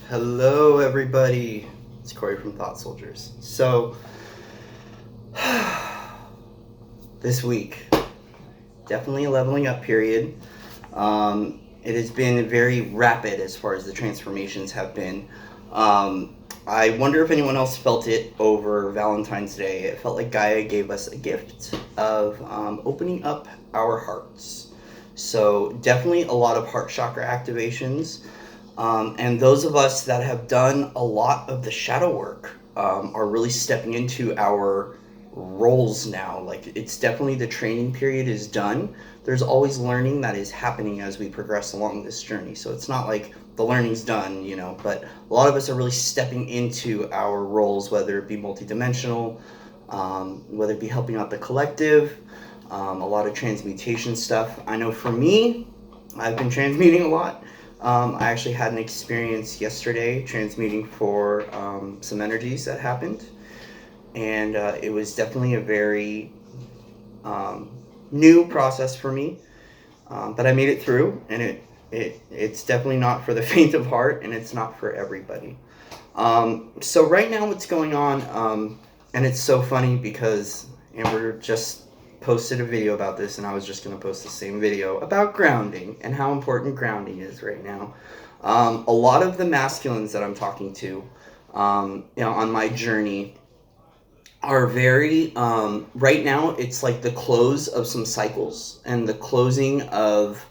Hello, everybody. It's Corey from Thought Soldiers. So, this week, definitely a leveling up period. It has been very rapid as far as the transformations have been. I wonder if anyone else felt it over Valentine's Day. It felt like Gaia gave us a gift of opening up our hearts. So, definitely a lot of heart chakra activations. And those of us that have done a lot of the shadow work are really stepping into our roles now. Like, it's definitely the training period is done. There's always learning that is happening as we progress along this journey. So it's not like the learning's done, but a lot of us are really stepping into our roles, whether it be multidimensional, whether it be helping out the collective, a lot of transmutation stuff. I know for me, I've been transmuting a lot. I actually had an experience yesterday transmuting for some energies that happened, and it was definitely a very new process for me, but I made it through, and it's definitely not for the faint of heart, and it's not for everybody. So right now what's going on, and it's so funny because Amber just posted a video about this, and I was just going to post the same video about grounding and how important grounding is right now. A lot of the masculines that I'm talking to, on my journey are very, right now it's like the close of some cycles and the closing of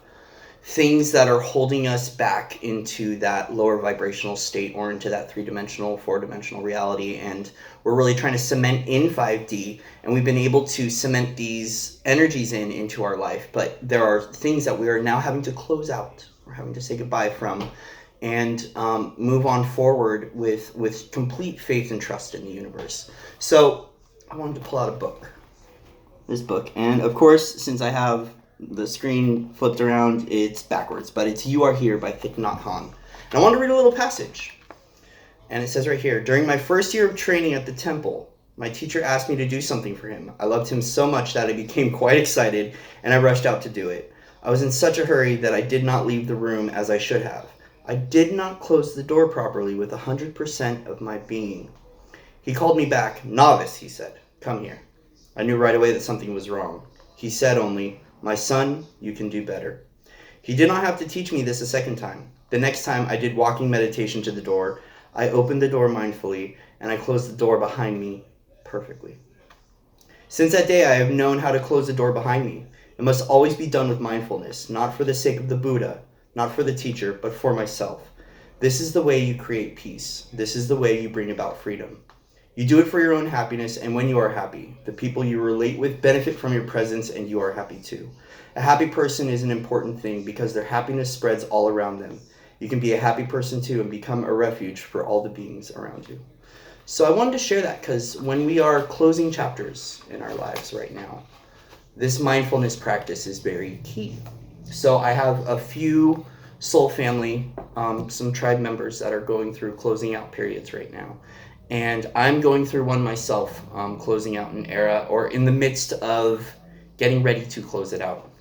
things that are holding us back into that lower vibrational state or into that 3-dimensional, 4-dimensional reality. And we're really trying to cement in 5D, and we've been able to cement these energies into our life. But there are things that we are now having to close out. We're having to say goodbye from and move on forward with complete faith and trust in the universe. So I wanted to pull out a book. This book. And of course, since I have the screen flipped around, it's backwards, but it's You Are Here by Thich Nhat Hanh. And I want to read a little passage. And it says right here, during my first year of training at the temple, my teacher asked me to do something for him. I loved him so much that I became quite excited, and I rushed out to do it. I was in such a hurry that I did not leave the room as I should have. I did not close the door properly with 100% of my being. He called me back. Novice, he said, come here. I knew right away that something was wrong. He said only, my son, you can do better. He did not have to teach me this a second time. The next time I did walking meditation to the door, I opened the door mindfully, and I closed the door behind me perfectly. Since that day, I have known how to close the door behind me. It must always be done with mindfulness, not for the sake of the Buddha, not for the teacher, but for myself. This is the way you create peace. This is the way you bring about freedom. You do it for your own happiness, and when you are happy, the people you relate with benefit from your presence, and you are happy too. A happy person is an important thing because their happiness spreads all around them. You can be a happy person too and become a refuge for all the beings around you. So I wanted to share that because when we are closing chapters in our lives right now, this mindfulness practice is very key. So I have a few soul family, some tribe members that are going through closing out periods right now. And I'm going through one myself, closing out an era or in the midst of getting ready to close it out.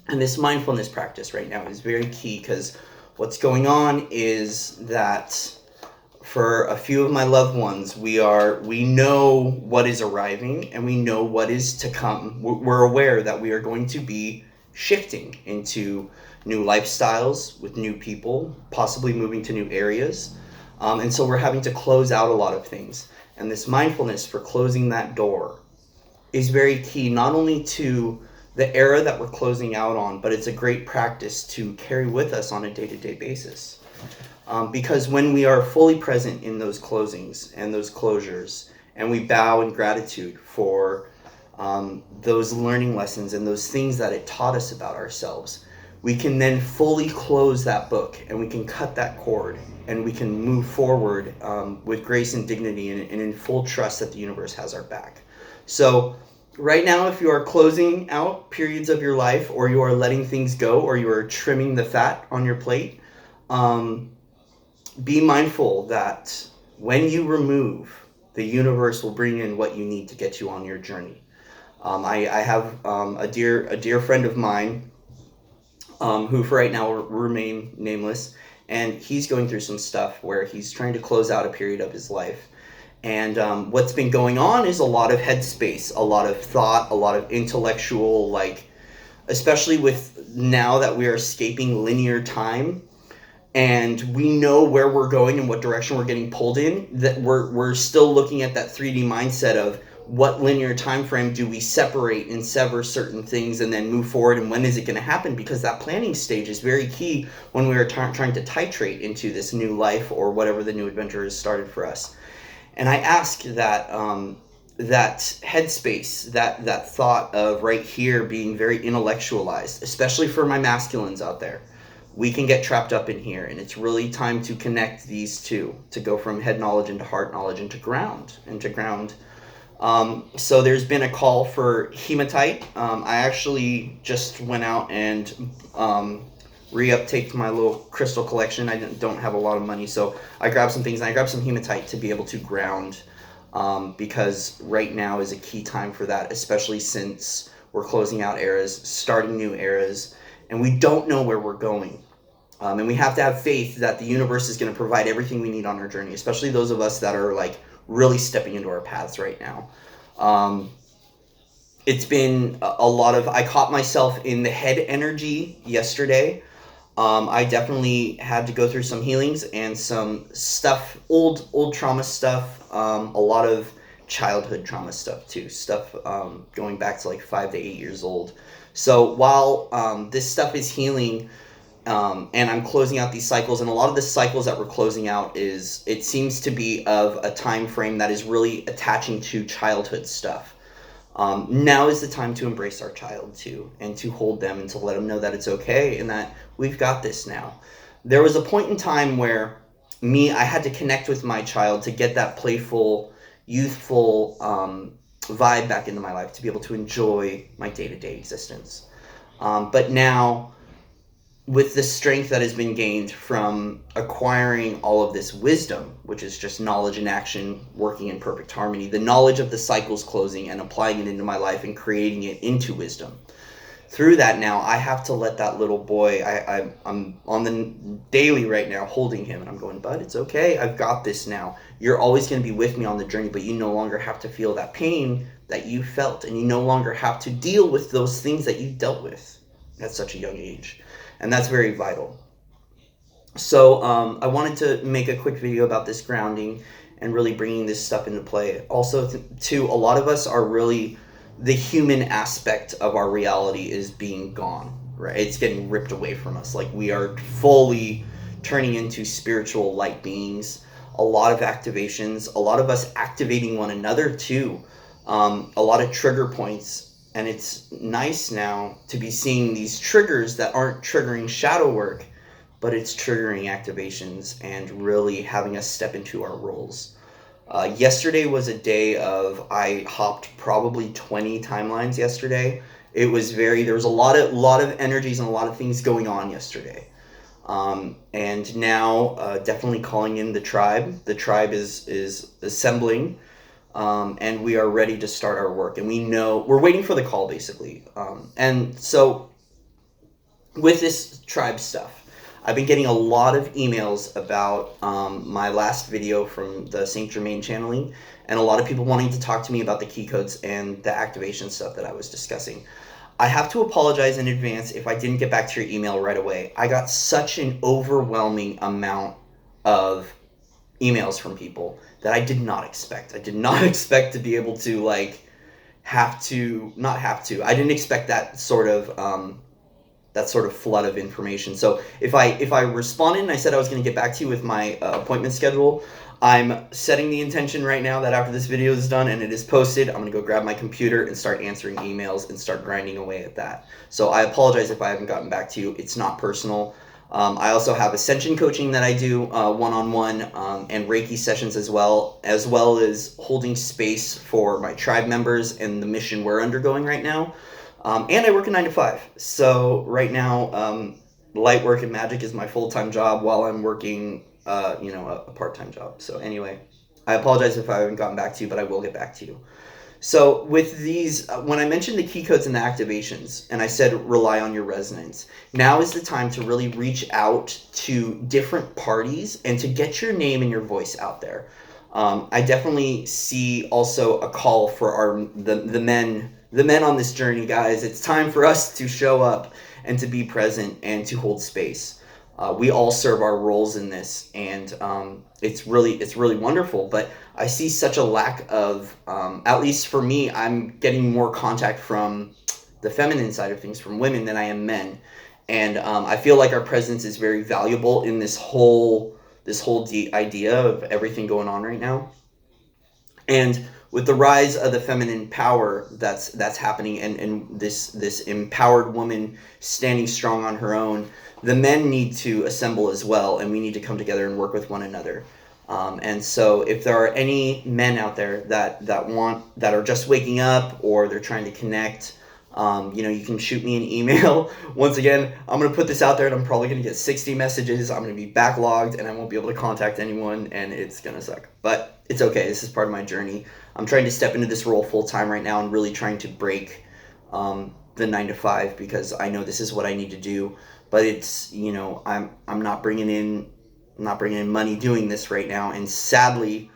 And this mindfulness practice right now is very key because what's going on is that for a few of my loved ones, we know what is arriving and we know what is to come. We're aware that we are going to be shifting into new lifestyles with new people, possibly moving to new areas. And so we're having to close out a lot of things. And this mindfulness for closing that door is very key, not only to the era that we're closing out on, but it's a great practice to carry with us on a day-to-day basis. Because when we are fully present in those closings and those closures, and we bow in gratitude for those learning lessons and those things that it taught us about ourselves, we can then fully close that book and we can cut that cord and we can move forward with grace and dignity and in full trust that the universe has our back. So right now, if you are closing out periods of your life or you are letting things go or you are trimming the fat on your plate, be mindful that when you remove, the universe will bring in what you need to get you on your journey. I have a dear friend of mine who for right now will remain nameless, and he's going through some stuff where he's trying to close out a period of his life. And what's been going on is a lot of headspace, a lot of thought, a lot of intellectual, like, especially with now that we are escaping linear time and we know where we're going and what direction we're getting pulled in, that we're still looking at that 3D mindset of what linear time frame do we separate and sever certain things and then move forward, and when is it going to happen, because that planning stage is very key when we are trying to titrate into this new life or whatever the new adventure has started for us. And I ask that that headspace, that thought of right here being very intellectualized, especially for my masculines out there. We can get trapped up in here, and it's really time to connect these two, to go from head knowledge into heart knowledge into ground. So there's been a call for hematite. I actually just went out and re-uptaked my little crystal collection. I don't have a lot of money, so I grabbed some things, and I grabbed some hematite to be able to ground, because right now is a key time for that, especially since we're closing out eras, starting new eras, and we don't know where we're going. And we have to have faith that the universe is going to provide everything we need on our journey, especially those of us that are like really stepping into our paths right now. It's been a lot of, I caught myself in the head energy yesterday. I definitely had to go through some healings and some stuff, old trauma stuff, a lot of childhood trauma stuff too, stuff going back to like 5 to 8 years old. So while this stuff is healing, and I'm closing out these cycles, and a lot of the cycles that we're closing out it seems to be of a time frame that is really attaching to childhood stuff. Now is the time to embrace our child too, and to hold them and to let them know that it's okay and that we've got this now. There was a point in time where I had to connect with my child to get that playful, youthful vibe back into my life, to be able to enjoy my day-to-day existence. But now, with the strength that has been gained from acquiring all of this wisdom, which is just knowledge and action working in perfect harmony, the knowledge of the cycles closing and applying it into my life and creating it into wisdom. Through that now, I have to let that little boy, I'm on the daily right now holding him, and I'm going, bud, it's okay, I've got this now. You're always going to be with me on the journey, but you no longer have to feel that pain that you felt, and you no longer have to deal with those things that you dealt with at such a young age. And that's very vital. So I wanted to make a quick video about this grounding and really bringing this stuff into play. Also, too, a lot of us are really, the human aspect of our reality is being gone, right? It's getting ripped away from us. Like, we are fully turning into spiritual light beings. A lot of activations, a lot of us activating one another too. A lot of trigger points. And it's nice now to be seeing these triggers that aren't triggering shadow work, but it's triggering activations and really having us step into our roles. Yesterday was a day of, I hopped probably 20 timelines yesterday. It was there was a lot of energies and a lot of things going on yesterday. And now definitely calling in the tribe. The tribe is assembling. And we are ready to start our work, and we're waiting for the call, basically. And so with this tribe stuff, I've been getting a lot of emails about my last video from the Saint Germain channeling, and a lot of people wanting to talk to me about the key codes and the activation stuff that I was discussing. I have to apologize in advance if I didn't get back to your email right away. I got such an overwhelming amount of emails from people that I did not expect. I did not expect to be able to I didn't expect that sort of flood of information. So if I responded and I said I was going to get back to you with my appointment schedule, I'm setting the intention right now that after this video is done and it is posted, I'm going to go grab my computer and start answering emails and start grinding away at that. So I apologize if I haven't gotten back to you. It's not personal. I also have ascension coaching that I do one-on-one and Reiki sessions as well as holding space for my tribe members and the mission we're undergoing right now. And I work a 9 to 5. So right now, light work and magic is my full-time job while I'm working, a part-time job. So anyway, I apologize if I haven't gotten back to you, but I will get back to you. So with these, when I mentioned the key codes and the activations, and I said rely on your resonance, now is the time to really reach out to different parties and to get your name and your voice out there. I definitely see also a call for the men on this journey, guys. It's time for us to show up and to be present and to hold space. We all serve our roles in this, and it's really wonderful. But I see such a lack of, at least for me, I'm getting more contact from the feminine side of things, from women, than I am men, and I feel like our presence is very valuable in this whole idea of everything going on right now. And with the rise of the feminine power that's happening, and this empowered woman standing strong on her own, the men need to assemble as well, and we need to come together and work with one another. And so if there are any men out there that are just waking up, or they're trying to connect, you can shoot me an email. Once again, I'm going to put this out there, and I'm probably going to get 60 messages. I'm going to be backlogged, and I won't be able to contact anyone, and it's going to suck. But it's okay. This is part of my journey. I'm trying to step into this role full time right now, and really trying to break the 9 to 5, because I know this is what I need to do. But it's, I'm not bringing in money doing this right now, and sadly,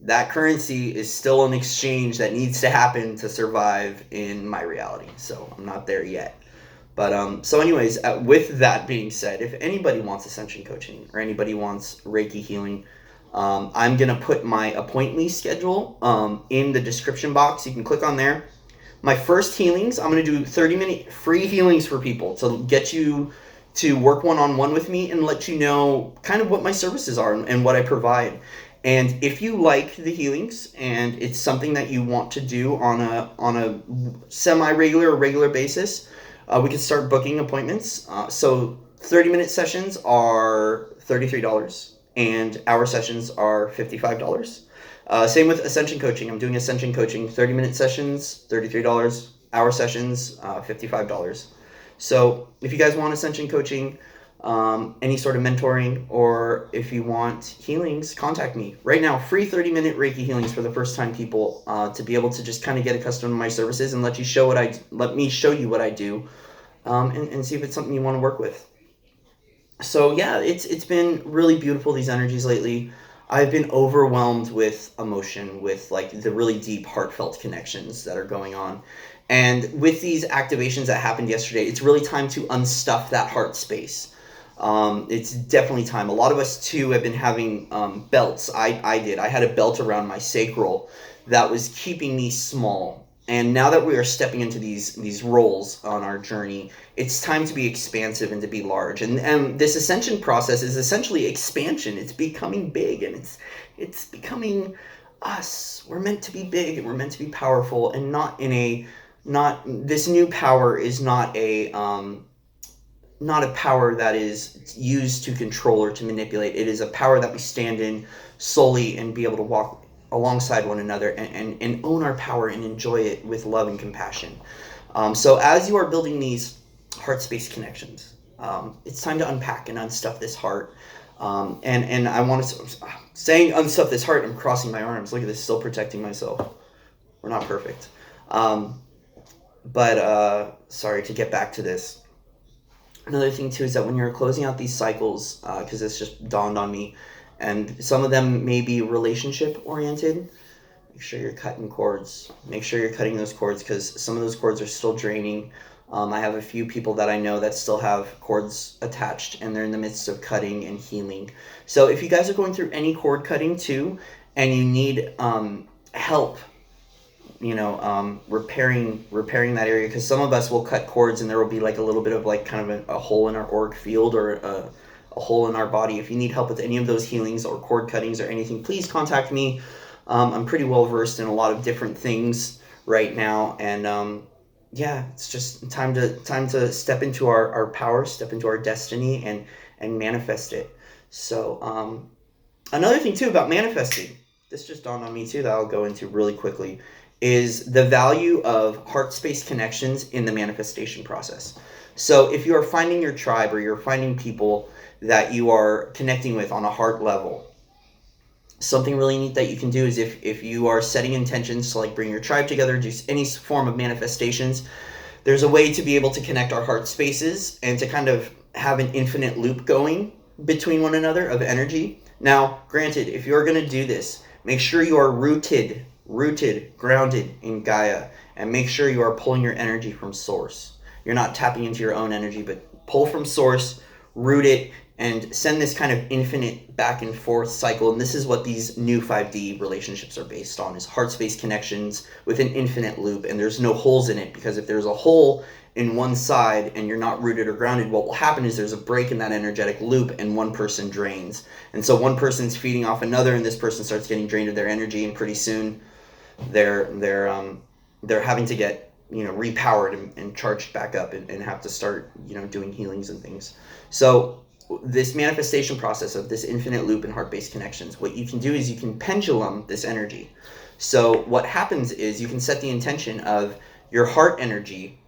that currency is still an exchange that needs to happen to survive in my reality. So I'm not there yet. But so anyways, with that being said, if anybody wants Ascension coaching, or anybody wants Reiki healing, I'm going to put my appointment schedule in the description box. You can click on there. My first healings, I'm going to do 30-minute free healings for people to get you to work one-on-one with me and let you know kind of what my services are and what I provide. And if you like the healings and it's something that you want to do on a semi-regular or regular basis, we can start booking appointments. So 30-minute sessions are $33, and hour sessions are $55. Same with Ascension coaching. I'm doing Ascension coaching, 30-minute sessions, $33, hour sessions, $55. So if you guys want Ascension coaching, any sort of mentoring, or if you want healings, contact me. Right now, free 30-minute Reiki healings for the first time people, to be able to just kind of get accustomed to my services and let me show you what I do, and see if it's something you want to work with. So yeah, it's been really beautiful, these energies lately. I've been overwhelmed with emotion, with like the really deep, heartfelt connections that are going on. And with these activations that happened yesterday, it's really time to unstuff that heart space. It's definitely time. A lot of us too have been having belts. I did. I had a belt around my sacral that was keeping me small. And now that we are stepping into these roles on our journey, it's time to be expansive and to be large. And this ascension process is essentially expansion. It's becoming big, and it's becoming us. We're meant to be big, and we're meant to be powerful, and this new power is not a power that is used to control or to manipulate. It is a power that we stand in solely and be able to walk alongside one another and own our power and enjoy it with love and compassion. So as you are building these heart space connections, it's time to unpack and unstuff this heart. And I want to, saying unstuff this heart, I'm crossing my arms. Look at this, still protecting myself. We're not perfect. But sorry, to get back to this. Another thing too is that when you're closing out these cycles, because this just dawned on me, and some of them may be relationship oriented, make sure you're cutting cords. Make sure you're cutting those cords, because some of those cords are still draining. I have a few people that I know that still have cords attached, and they're in the midst of cutting and healing. So if you guys are going through any cord cutting too, and you need help, repairing that area, because some of us will cut cords and there will be like a little bit of like kind of a hole in our auric field, or a hole in our body. If you need help with any of those healings or cord cuttings or anything, please contact me. I'm pretty well versed in a lot of different things right now, and it's just time to step into our power, step into our destiny, and manifest it. So another thing too about manifesting, this just dawned on me too, that I'll go into really quickly, is the value of heart space connections in the manifestation process. So if you are finding your tribe, or you're finding people that you are connecting with on a heart level, Something really neat that you can do is if you are setting intentions to like bring your tribe together, do any form of manifestations, there's a way to be able to connect our heart spaces and to kind of have an infinite loop going between one another of energy. Now, granted, if you're going to do this, make sure you are rooted, grounded in Gaia, and make sure you are pulling your energy from source. You're not tapping into your own energy, but pull from source, root it, and send this kind of infinite back and forth cycle. And this is what these new 5D relationships are based on, is heart space connections with an infinite loop. And there's no holes in it, because if there's a hole in one side and you're not rooted or grounded, what will happen is there's a break in that energetic loop and one person drains. And so one person's feeding off another, and this person starts getting drained of their energy, and pretty soon they're having to get repowered and charged back up and have to start doing healings and things. So this manifestation process of this infinite loop and heart-based connections, what you can do is you can pendulum this energy. So what happens is you can set the intention of your heart energy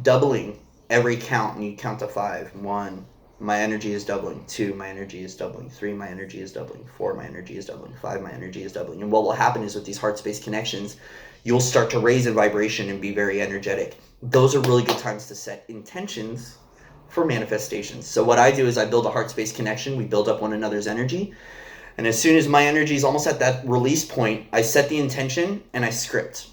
doubling every count, and you count to 5. 1, my energy is doubling. 2, my energy is doubling. 3, my energy is doubling. 4, my energy is doubling. 5, my energy is doubling. And what will happen is with these heart-space connections, you'll start to raise in vibration and be very energetic. Those are really good times to set intentions for manifestations. So what I do is I build a heart-space connection. We build up one another's energy. And as soon as my energy is almost at that release point, I set the intention and I script.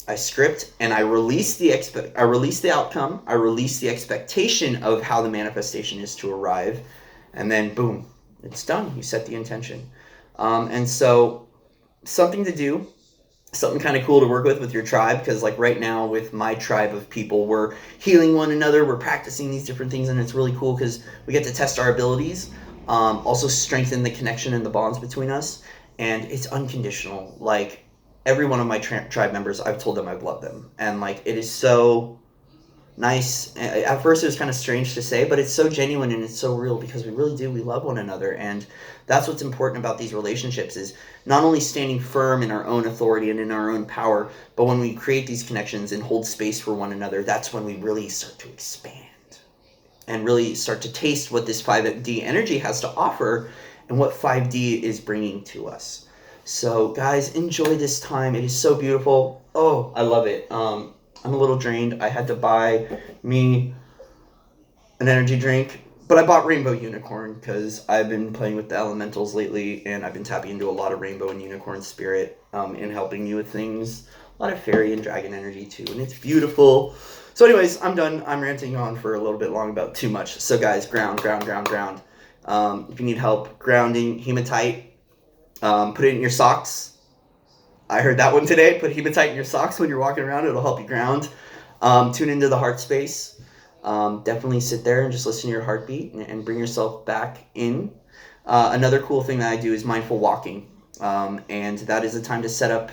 And I release the outcome. I release the expectation of how the manifestation is to arrive. And then boom, it's done. You set the intention. And so something to do, something kind of cool to work with your tribe, because like right now with my tribe of people, we're healing one another, we're practicing these different things, and it's really cool because we get to test our abilities, also strengthen the connection and the bonds between us, and it's unconditional. Like every one of my tribe members, I've told them I love them, and like it is so nice. At first it was kind of strange to say, but it's so genuine and it's so real, because we really do, we love one another. And that's what's important about these relationships, is not only standing firm in our own authority and in our own power, but when we create these connections and hold space for one another, that's when we really start to expand and really start to taste what this 5D energy has to offer and what 5D is bringing to us. So guys, enjoy this time. It is so beautiful. Oh, I love it. I'm a little drained. I had to buy me an energy drink, but I bought Rainbow Unicorn because I've been playing with the elementals lately, and I've been tapping into a lot of Rainbow and Unicorn spirit in helping me with things. A lot of fairy and dragon energy too, and it's beautiful. So anyways, I'm done. I'm ranting on for a little bit long about too much. So guys, ground. If you need help grounding, hematite, put it in your socks. I heard that one today. Put hematite in your socks when you're walking around. It'll help you ground. Tune into the heart space. Definitely sit there and just listen to your heartbeat and bring yourself back in. Another cool thing that I do is mindful walking. And that is a time to set up,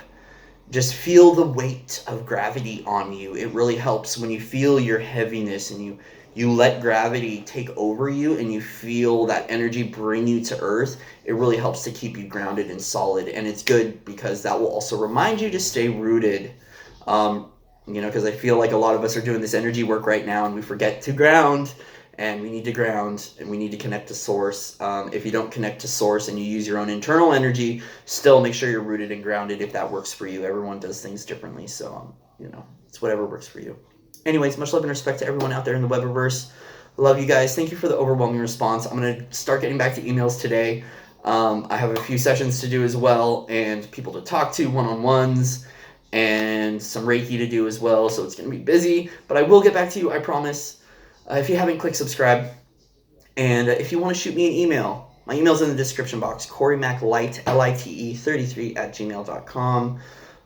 just feel the weight of gravity on you. It really helps when you feel your heaviness and you let gravity take over you and you feel that energy bring you to earth. It really helps to keep you grounded and solid. And it's good because that will also remind you to stay rooted. Because I feel like a lot of us are doing this energy work right now and we forget to ground, and we need to ground and we need to connect to source. If you don't connect to source and you use your own internal energy, still make sure you're rooted and grounded if that works for you. Everyone does things differently. So, it's whatever works for you. Anyways, much love and respect to everyone out there in the Webiverse. Love you guys. Thank you for the overwhelming response. I'm going to start getting back to emails today. I have a few sessions to do as well, and people to talk to, one-on-ones, and some Reiki to do as well. So it's going to be busy, but I will get back to you, I promise. If you haven't, click subscribe. And if you want to shoot me an email, my email's in the description box, CoreyMacLite, LITE 33@gmail.com.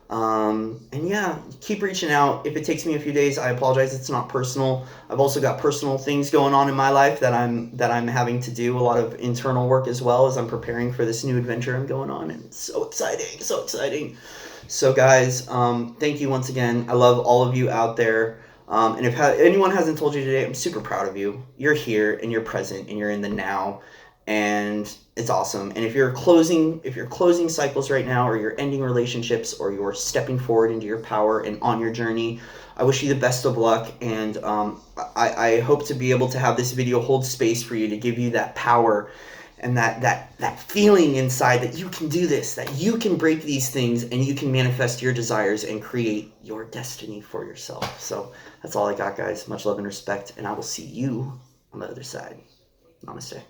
And yeah, keep reaching out. If it takes me a few days, I apologize. It's not personal. I've also got personal things going on in my life that I'm having to do a lot of internal work as well as I'm preparing for this new adventure I'm going on. And it's so exciting. So guys, thank you once again. I love all of you out there. And if anyone hasn't told you today, I'm super proud of you. You're here and you're present and you're in the now. And it's awesome. And if you're closing cycles right now, or you're ending relationships, or you're stepping forward into your power and on your journey, I wish you the best of luck. And I hope to be able to have this video hold space for you, to give you that power and that feeling inside that you can do this, that you can break these things and you can manifest your desires and create your destiny for yourself. So that's all I got, guys. Much love and respect, and I will see you on the other side. Namaste.